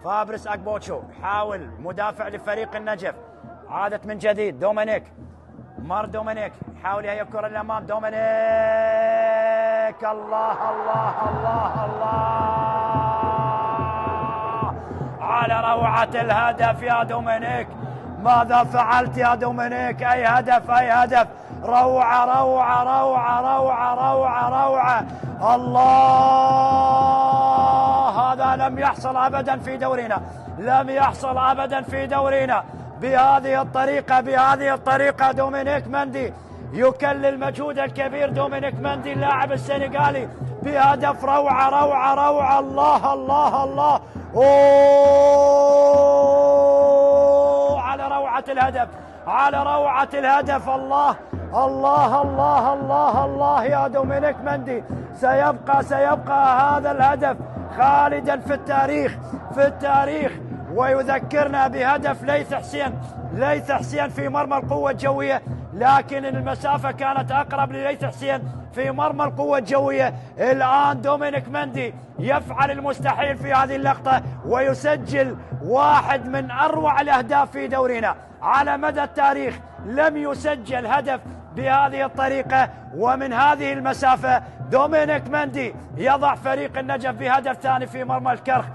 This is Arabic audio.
فابرس أكبوتشو حاول مدافع لفريق النجف، عادت من جديد دومينيك، مار دومينيك حاول يهيئ الكرة للأمام، دومينيك الله الله الله الله على روعة الهدف يا دومينيك. ماذا فعلت يا دومينيك؟ أي هدف أي هدف، روعة روعة روعة روعة روعة روعة، الله هذا لم يحصل أبدا في دورنا، لم يحصل أبدا في دورنا بهذه الطريقة، بهذه الطريقة. دومينيك مندي يكلل مجهود الكبير، دومينيك مندي اللاعب السنغالي بهدف روعة روعة روعة، الله الله الله، أوه على روعة الهدف، على روعة الهدف، الله الله الله الله الله يا دومينيك مندي. سيبقى هذا الهدف خالدا في التاريخ، في التاريخ، ويذكرنا بهدف ليث حسين في مرمى القوة الجوية، لكن المسافة كانت أقرب لليث حسين في مرمى القوة الجوية. الآن دومينيك مندي يفعل المستحيل في هذه اللقطة ويسجل واحد من أروع الأهداف في دورنا على مدى التاريخ. لم يسجل هدف بهذه الطريقة ومن هذه المسافة. دومينيك مندي يضع فريق النجف بهدف ثاني في مرمى الكرخ.